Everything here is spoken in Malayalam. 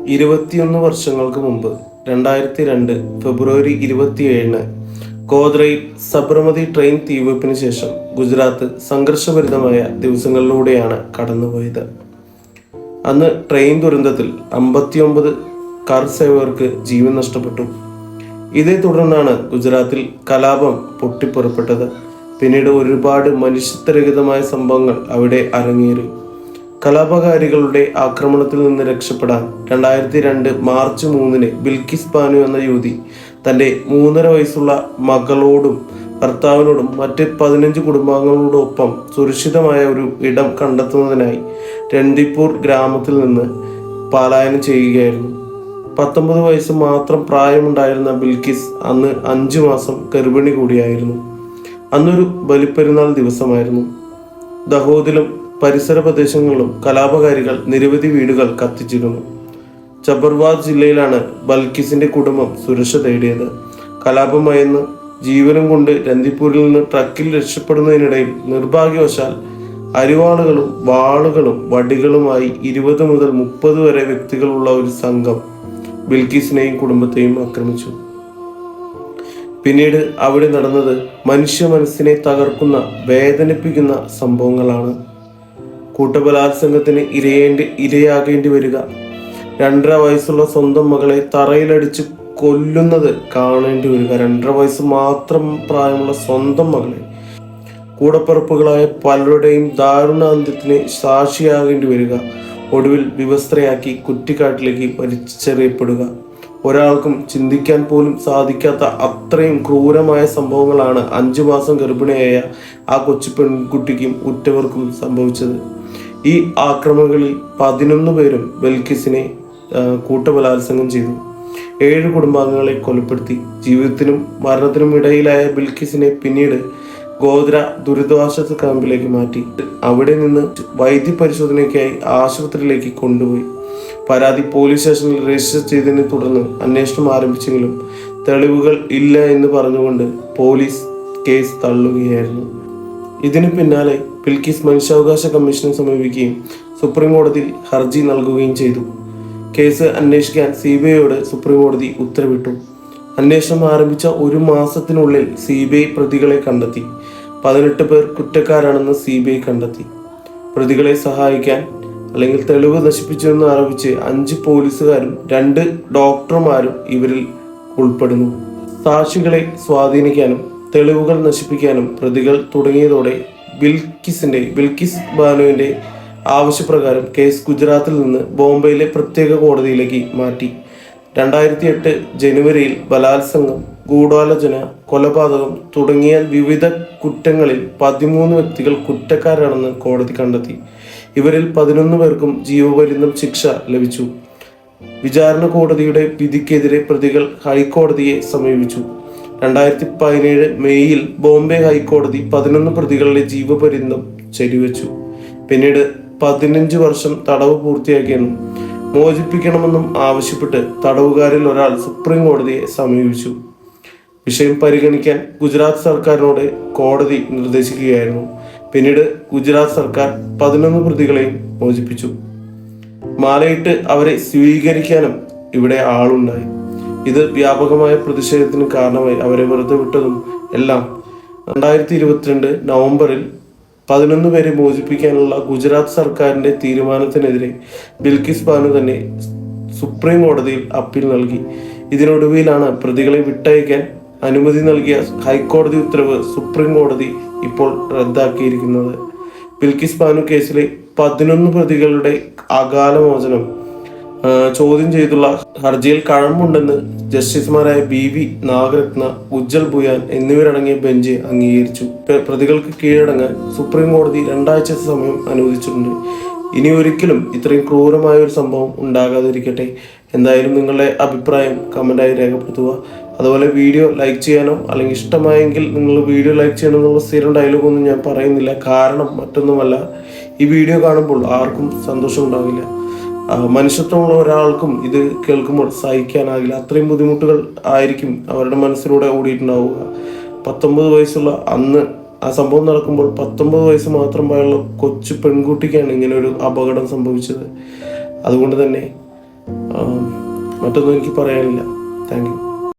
21 വർഷങ്ങൾക്ക് മുമ്പ് 2002 ഫെബ്രുവരി 27 ഗോദ്രയിൽ സബർമതി ട്രെയിൻ തീവെപ്പിന് ശേഷം ഗുജറാത്ത് സംഘർഷഭരിതമായ ദിവസങ്ങളിലൂടെയാണ് കടന്നുപോയത്. അന്ന് ട്രെയിൻ ദുരന്തത്തിൽ 59 കാർ സേവകർക്ക് ജീവൻ നഷ്ടപ്പെട്ടു. ഇതേ തുടർന്നാണ് ഗുജറാത്തിൽ കലാപം പൊട്ടിപ്പുറപ്പെട്ടത്. പിന്നീട് ഒരുപാട് മനുഷ്യത്വരഹിതമായ സംഭവങ്ങൾ അവിടെ അരങ്ങേറി. കലാപകാരികളുടെ ആക്രമണത്തിൽ നിന്ന് രക്ഷപ്പെടാൻ 2002 മാർച്ച് 3 ബിൽക്കിസ് ബാനു എന്ന യുവതി തൻ്റെ 3.5 വയസ്സുള്ള മകളോടും ഭർത്താവിനോടും മറ്റ് 15 കുടുംബാംഗങ്ങളോടൊപ്പം സുരക്ഷിതമായ ഒരു ഇടം കണ്ടെത്തുന്നതിനായി രൺദീപൂർ ഗ്രാമത്തിൽ നിന്ന് പലായനം ചെയ്യുകയായിരുന്നു. 19 വയസ്സ് മാത്രം പ്രായമുണ്ടായിരുന്ന ബിൽക്കിസ് അന്ന് 5 മാസം ഗർഭിണി കൂടിയായിരുന്നു. അന്നൊരു ബലിപ്പെരുന്നാൾ ദിവസമായിരുന്നു. ദഹോദിലും പരിസര പ്രദേശങ്ങളിലും കലാപകാരികൾ നിരവധി വീടുകൾ കത്തിച്ചിരുന്നു. ചബർവാദ് ജില്ലയിലാണ് ബൽക്കിസിന്റെ കുടുംബം സുരക്ഷ തേടിയത്. കലാപം ഭയന്ന് ജീവനും കൊണ്ട് രൺദീപൂരിൽ നിന്ന് ട്രക്കിൽ രക്ഷപ്പെടുന്നതിനിടയിൽ നിർഭാഗ്യവശാൽ അരിവാളുകളും വാളുകളും വടികളുമായി 20 മുതൽ 30 വരെ വ്യക്തികളുള്ള ഒരു സംഘം ബിൽക്കിസിനെയും കുടുംബത്തെയും ആക്രമിച്ചു. പിന്നീട് അവിടെ നടന്നത് മനുഷ്യ മനസ്സിനെ തകർക്കുന്ന വേദനിപ്പിക്കുന്ന സംഭവങ്ങളാണ്. കൂട്ടബലാത്സംഗത്തിന് ഇരയാകേണ്ടി വരിക, 2.5 വയസ്സുള്ള സ്വന്തം മകളെ തറയിലടിച്ച് കൊല്ലുന്നത് കാണേണ്ടി വരിക, 2.5 വയസ്സ് മാത്രം പ്രായമുള്ള സ്വന്തം മകളെ, കൂടപ്പിറപ്പുകളായ പലരുടെയും ദാരുണാന്ത്യത്തിന് സാക്ഷിയാകേണ്ടി വരിക, ഒടുവിൽ വിവസ്ത്രയാക്കി കുറ്റിക്കാട്ടിലേക്ക് വലിച്ചെറിയപ്പെടുക. ഒരാൾക്കും ചിന്തിക്കാൻ പോലും സാധിക്കാത്ത അത്രയും ക്രൂരമായ സംഭവങ്ങളാണ് 5 മാസം ഗർഭിണിയായ ആ കൊച്ചു പെൺകുട്ടിക്കും ഉറ്റവർക്കും സംഭവിച്ചത്. ഈ ആക്രമണങ്ങളിൽ 11 പേരും ബൽക്കിസിനെ കൂട്ടബലാത്സംഗം ചെയ്തു. 7 കുടുംബാംഗങ്ങളെ കൊലപ്പെടുത്തി. ജീവിതത്തിനും മരണത്തിനും ഇടയിലായ ബിൽക്കിസിനെ പിന്നീട് ഗോദ്ര ദുരിതാശ്വാസ ക്യാമ്പിലേക്ക് മാറ്റി. അവിടെ നിന്ന് വൈദ്യപരിശോധനയ്ക്കായി ആശുപത്രിയിലേക്ക് കൊണ്ടുപോയി. പരാതി പോലീസ് സ്റ്റേഷനിൽ രജിസ്റ്റർ ചെയ്തതിനെ തുടർന്ന് അന്വേഷണം ആരംഭിച്ചെങ്കിലും തെളിവുകൾ ഇല്ല എന്ന് പറഞ്ഞുകൊണ്ട് പോലീസ് കേസ് തള്ളുകയായിരുന്നു. ഇതിനു പിന്നാലെ ബിൽക്കിസ് മനുഷ്യാവകാശ കമ്മീഷനെ സമീപിക്കുകയും സുപ്രീം കോടതിയിൽ ഹർജി നൽകുകയും ചെയ്തു. കേസ് അന്വേഷിക്കാൻ CBIയോട് സുപ്രീം കോടതി ഉത്തരവിട്ടു. അന്വേഷണം ആരംഭിച്ച 1 മാസത്തിനുള്ളിൽ CBI പ്രതികളെ കണ്ടെത്തി. 18 പേർ കുറ്റക്കാരാണെന്ന് CBI കണ്ടെത്തി. പ്രതികളെ സഹായിക്കാൻ അല്ലെങ്കിൽ തെളിവ് നശിപ്പിച്ചുവെന്ന് ആരോപിച്ച് 5 പോലീസുകാരും 2 ഡോക്ടർമാരും ഇവരിൽ ഉൾപ്പെടുന്നു. സാക്ഷികളെ സ്വാധീനിക്കാനും തെളിവുകൾ നശിപ്പിക്കാനും പ്രതികൾ തുടങ്ങിയതോടെ ബിൽക്കിസ് ബാനുവിന്റെ ആവശ്യപ്രകാരം കേസ് ഗുജറാത്തിൽ നിന്ന് ബോംബെയിലെ പ്രത്യേക കോടതിയിലേക്ക് മാറ്റി. 2008 ജനുവരിയിൽ ബലാത്സംഗം, ഗൂഢാലോചന, കൊലപാതകം തുടങ്ങിയ വിവിധ കുറ്റങ്ങളിൽ 13 വ്യക്തികൾ കുറ്റക്കാരാണെന്ന് കോടതി കണ്ടെത്തി. ഇവരിൽ 11 പേർക്കും ജീവപര്യന്തം ശിക്ഷ ലഭിച്ചു. വിചാരണ കോടതിയുടെ വിധിക്കെതിരെ പ്രതികൾ ഹൈക്കോടതിയെ സമീപിച്ചു. 2017 മെയ്യിൽ ബോംബെ ഹൈക്കോടതി 11 പ്രതികളുടെ ജീവപര്യന്തം ശരിവെച്ചു. പിന്നീട് 15 വർഷം തടവ് പൂർത്തിയാക്കിയെന്നും മോചിപ്പിക്കണമെന്നും ആവശ്യപ്പെട്ട് തടവുകാരിൽ ഒരാൾ സുപ്രീം കോടതിയെ സമീപിച്ചു. വിഷയം പരിഗണിക്കാൻ ഗുജറാത്ത് സർക്കാരിനോട് കോടതി നിർദ്ദേശിക്കുകയായിരുന്നു. പിന്നീട് ഗുജറാത്ത് സർക്കാർ 11 പ്രതികളെയും മോചിപ്പിച്ചു. മാലയിട്ട് അവരെ സ്വീകരിക്കാനും ഇവിടെ ആളുണ്ടായി. ഇത് വ്യാപകമായ പ്രതിഷേധത്തിന് കാരണമായി. അവരെ വെറുതെ വിട്ടതും എല്ലാം. 2022 നവംബറിൽ 11 പേരെ മോചിപ്പിക്കാനുള്ള ഗുജറാത്ത് സർക്കാരിന്റെ തീരുമാനത്തിനെതിരെ ബിൽക്കിസ് ബാനു തന്നെ സുപ്രീം കോടതിയിൽ അപ്പീൽ നൽകി. ഇതിനൊടുവിലാണ് പ്രതികളെ വിട്ടയക്കാൻ അനുമതി നൽകിയ ഹൈക്കോടതി ഉത്തരവ് സുപ്രീം കോടതി ഇപ്പോൾ റദ്ദാക്കിയിരിക്കുന്നത്. ബിൽക്കിസ് ബാനു കേസിലെ 11 പ്രതികളുടെ അകാലമോചനം ചോദ്യം ചെയ്തുള്ള ഹർജിയിൽ കഴമ്പുണ്ടെന്ന് ജസ്റ്റിസുമാരായ BV നാഗരത്ന, ഉജ്ജൽ ഭുയാൻ എന്നിവരടങ്ങിയ ബെഞ്ച് അംഗീകരിച്ചു. പ്രതികൾക്ക് കീഴടങ്ങാൻ സുപ്രീം കോടതി 2 ആഴ്ച സമയം അനുവദിച്ചിട്ടുണ്ട്. ഇനി ഒരിക്കലും ഇത്രയും ക്രൂരമായ ഒരു സംഭവം ഉണ്ടാകാതിരിക്കട്ടെ. എന്തായാലും നിങ്ങളുടെ അഭിപ്രായം കമന്റായി രേഖപ്പെടുത്തുക. അതുപോലെ വീഡിയോ ലൈക്ക് ചെയ്യാനോ അല്ലെങ്കിൽ ഇഷ്ടമായെങ്കിൽ നിങ്ങൾ വീഡിയോ ലൈക്ക് ചെയ്യണമെന്നുള്ള സ്ഥിരം ഡയലോഗൊന്നും ഞാൻ പറയുന്നില്ല. കാരണം മറ്റൊന്നുമല്ല, ഈ വീഡിയോ കാണുമ്പോൾ ആർക്കും സന്തോഷം ഉണ്ടാവില്ല. മനുഷ്യത്വമുള്ള ഒരാൾക്കും ഇത് കേൾക്കുമ്പോൾ സഹിക്കാനാകില്ല. അത്രയും ബുദ്ധിമുട്ടുകൾ ആയിരിക്കും അവരുടെ മനസ്സിലൂടെ ഓടിയിട്ടുണ്ടാവുക. 19 വയസ്സുള്ള അന്ന് ആ സംഭവം നടക്കുമ്പോൾ 19 വയസ്സ് മാത്രം പ്രായമുള്ള കൊച്ചു പെൺകുട്ടിക്കാണ് ഇങ്ങനെ ഒരു അപകടം സംഭവിച്ചത്. അതുകൊണ്ട് തന്നെ മറ്റൊന്നും എനിക്ക് പറയാനില്ല. Thank you.